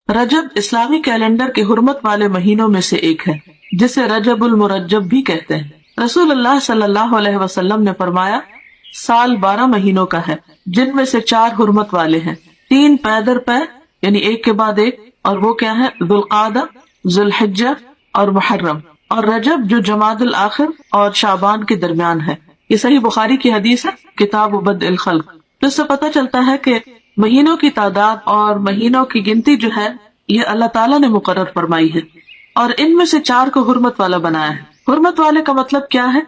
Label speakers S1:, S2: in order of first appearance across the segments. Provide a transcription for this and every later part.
S1: रजब इस्लामी calendar के हुर्मत वाले महीनों में से एक है, जिसे रजबुल मुरज्जब भी कहते हैं। रसूलुल्लाह सल्लल्लाहु अलैहि वसल्लम ने फरमाया, साल 12 महीनों का है, जिनमें से 4 हुर्मत वाले हैं, 3 पै दर पै यानी एक के बाद एक, और वो क्या है? जुल्कादा, जुल्हिज्जा और मुहर्रम, और रजब जो जमादुल आखिर और शाबान के दरमियान है। ये सही बुखारी की हदीस है, किताब बद्इल खल्क। तो इससे पता चलता है कि महीनों की तादाद और महीनों की गिनती जो है ये अल्लाह ताला ने मुकर्रर फरमाई है, और इनमें से 4 को हुर्मत वाला बनाया है। हुर्मत वाले का मतलब क्या है?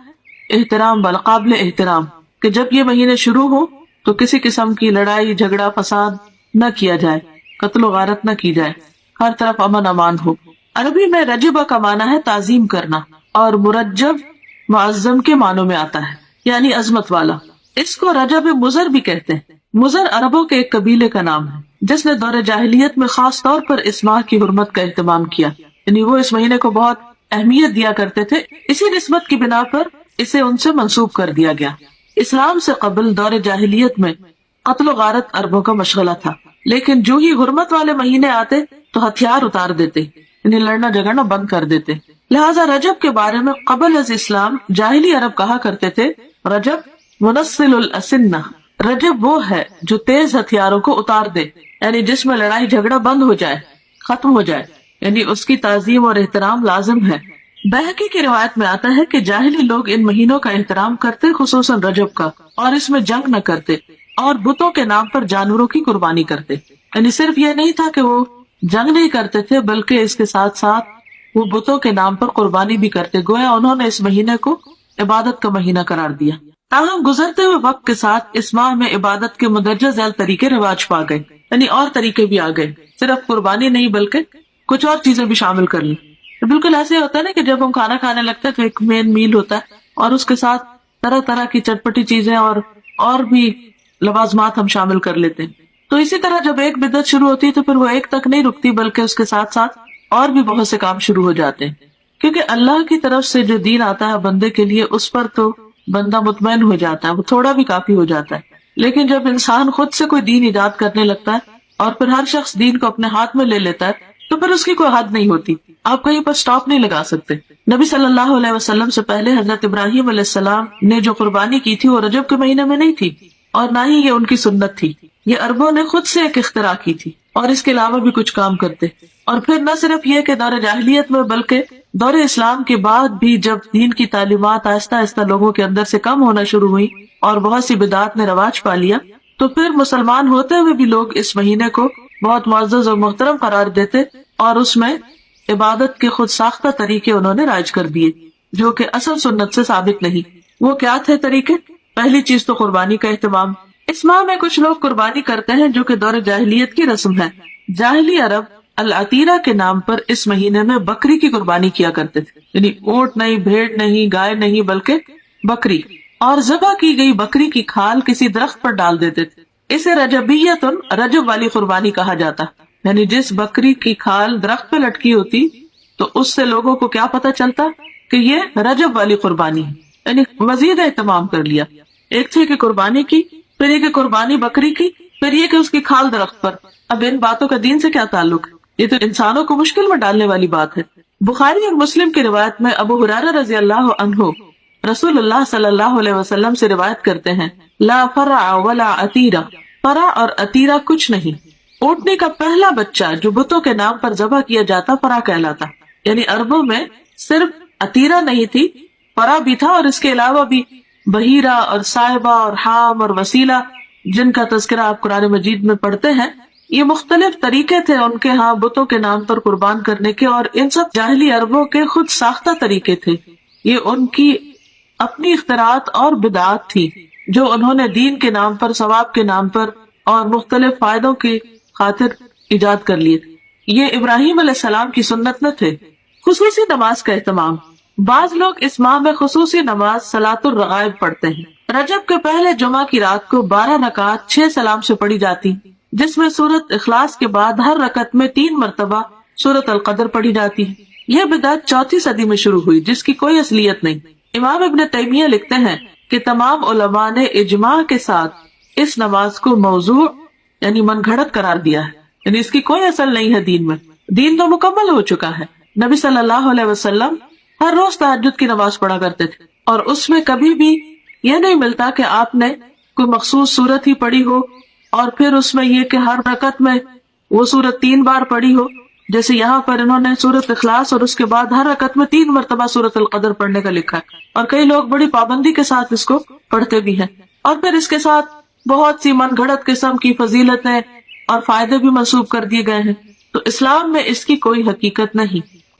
S1: एहतराम वाला, काबिल एहतराम, कि जब ये महीने शुरू हो तो किसी किस्म की लड़ाई झगड़ा फसाद न किया जाए, कत्लो गारत न की जाए, हर तरफ अमन अमान हो। अरबी में रजबा का माना है ताजीम करना, और मुरज्जब मुअज्जम के मानों में आता है, यानी अजमत वाला। इसको रजब मुजर भी कहते हैं। मुजर अरबों के एक कबीले का नाम है, जिसने दौरे जाहिलियत में खास तौर पर इस माह की हुर्मत का एहतमाम किया, यानी वो इस महीने को बहुत अहमियत दिया करते थे। इसी निस्बत की बिना पर इसे उनसे मंसूब कर दिया गया। इस्लाम से कबल दौरे जाहिलियत में कत्ल गारत अरबों का मशगला था, लेकिन जो ही हुर्मत वाले महीने आते तो हथियार उतार देते, यानी लड़ना झगड़ना बंद कर देते। लिहाजा रजब के बारे में कबल अज इस्लाम जाहिली अरब कहा करते थे, रजब मुनस्सिलुल असिन्ना, रजब वो है जो तेज हथियारों को उतार दे, यानी जिसमें लड़ाई झगड़ा बंद हो जाए, खत्म हो जाए, यानी उसकी ताजीम और एहतराम लाजिम है। बहकी की रिवायत में आता है कि जाहिली लोग इन महीनों का एहतराम करते, खुसूसन रजब का, और इसमें जंग न करते, और बुतों के नाम पर जानवरों की कुर्बानी करते। यानी सिर्फ ये नहीं था कि वो जंग नहीं करते थे, बल्कि इसके साथ साथ वो बुतों के नाम पर कुर्बानी भी करते। गोया उन्होंने इस महीने को इबादत का महीना करार दिया। ताहम गुजरते हुए वक्त के साथ इस माह में इबादत के मुदर्रज झैल तरीके रिवाज पा गए, यानी और तरीके भी आ गए, सिर्फ कुर्बानी नहीं बल्कि कुछ और चीजें भी शामिल कर ली। तो बिल्कुल ऐसे होता है ना कि जब हम खाना खाने लगते हैं तो एक मेन मील होता है, और उसके साथ तरह तरह की चटपटी चीजें और भी लवाजमात हम शामिल कर लेते हैं। तो इसी तरह जब एक बिदअत शुरू होती है तो फिर वो एक तक नहीं रुकती, बल्कि उसके साथ साथ और भी बहुत से काम शुरू हो जाते हैं। क्योंकि अल्लाह की तरफ से जो दीन आता है बंदे के लिए, उस पर तो बंदा मुतमईन हो जाता है, वो थोड़ा भी काफी हो जाता है। लेकिन जब इंसान खुद से कोई दीन इजाद करने लगता है और फिर हर शख्स दीन को अपने हाथ में ले लेता है, तो फिर उसकी कोई हद नहीं होती, आप कहीं पर स्टॉप नहीं लगा सकते। नबी सल्लल्लाहु अलैहि वसल्लम से पहले हजरत इब्राहिम अलैहिस्सलाम ने जो कुर्बानी की थी वो रजब के महीने में नहीं थी, और ना ही ये उनकी सुन्नत थी। ये अरबों ने खुद से एक इख्तिरा की थी, और इसके अलावा भी कुछ काम करते। और फिर न सिर्फ ये कि दौरे जाहिलियत में, बल्कि दौरे इस्लाम के बाद भी जब दीन की तालीमात आहिस्ता आहिस्ता लोगों के अंदर से कम होना शुरू हुई और बहुत सी बिदात ने रवाज पा लिया, तो फिर मुसलमान होते हुए भी लोग इस महीने को बहुत मुअज़्ज़ज़ और मुहतरम करार देते, और उसमें इबादत के खुद साख्ता तरीके उन्होंने राइज कर दिए, जो कि असल सुन्नत से साबित नहीं। वो क्या थे तरीके? पहली चीज तो कुर्बानी का एहतमाम। इस माह में कुछ लोग कुर्बानी करते हैं, जो कि दौरे जाहिलियत की रस्म है। जाहिली अरब अल अतीरा के नाम पर इस महीने में बकरी की कुर्बानी किया करते थे, यानी ऊंट नहीं, भेड़ नहीं, गाय नहीं, बल्कि बकरी, और ज़बह की गई बकरी की खाल किसी दरख्त पर डाल देते थे। इसे रजबियतुन, रजब वाली कुर्बानी कहा जाता, यानी जिस बकरी की खाल दरख्त पे लटकी होती तो उससे लोगों को क्या पता चलता कि ये रजब वाली कुर्बानी है, यानी मजीद एहतमाम कर लिया। एक थी कि कुर्बानी की, फिर ये कि कुर्बानी बकरी की, फिर ये कि उसकी खाल दरख्त पर। अब इन बातों का दीन से क्या ताल्लुक? ये तो इंसानों को मुश्किल में डालने वाली बात है। बुखारी और मुस्लिम की रिवायत में अबू हुरैरा रज़ी अल्लाह अन्हु रसूलुल्लाह सल्लल्लाहु अलैहि वसल्लम से रिवायत करते हैं, ला फरा वला अतीरा, फरा और अतीरा कुछ नहीं। ऊँटनी का पहला बच्चा जो बुतों के नाम पर ज़बह किया जाता फरा कहलाता, यानी अरबों में सिर्फ अतीरा नहीं थी, फरा भी था, और इसके अलावा भी बहीरा और साहिबा और हाम और वसीला, जिनका तज़किरा आप कुरान मजीद में पढ़ते हैं। ये मुख्तलिफ तरीके थे उनके यहाँ बुतों के नाम पर कुर्बान करने के, और इन सब जाहिली अरबों के खुद साख्ता तरीके थे। ये उनकी अपनी इख्तिरात और बिदात थी, जो उन्होंने दीन के नाम पर, सवाब के नाम पर और मुख्तलिफ फायदों की खातिर इजाद कर लिए। ये इब्राहिम अलैहिस्सलाम की सुन्नत न थे। खुसूसी नमाज का एहतमाम। बाज लोग इस माह में खुसूसी नमाज सलातुर रगाइब पढ़ते हैं। रजब के पहले जुमा की रात को 12 रकात 6 सलाम से पढ़ी जाती, जिसमें सूरत इखलास के बाद हर रकत में 3 मरतबा सूरत अल कदर पढ़ी जाती है। यह बिदअत 4वीं सदी में शुरू हुई, जिसकी कोई असलियत नहीं। इमाम इब्न तैमिया लिखते हैं कि तमाम उलमा ने इजमा के साथ इस नमाज को मौजू यानी मनगढ़ंत करार दिया है, یعنی اس کی کوئی اصل نہیں ہے دین میں. دین تو مکمل ہو چکا ہے. نبی صلی اللہ علیہ وسلم ہر روز تہجد کی نماز پڑھا کرتے تھے، اور اس میں کبھی بھی یہ نہیں ملتا کہ آپ نے کوئی مخصوص صورت ہی پڑھی ہو اور پھر اس میں یہ کہ ہر رکعت میں وہ صورت 3 بار پڑھی ہو. جیسے یہاں پر انہوں نے سورۃ اخلاص اور اس کے بعد ہر رکعت میں 3 مرتبہ سورۃ القدر پڑھنے کا لکھا ہے، اور کئی لوگ بڑی پابندی کے ساتھ اس کو پڑھتے بھی ہیں. اور پھر اس کے ساتھ بہت سی من گھڑت قسم کی فضیلتیں اور فائدے بھی منسوب کر دیے گئے ہیں. تو اسلام میں اس کی کوئی حقیقت نہیں.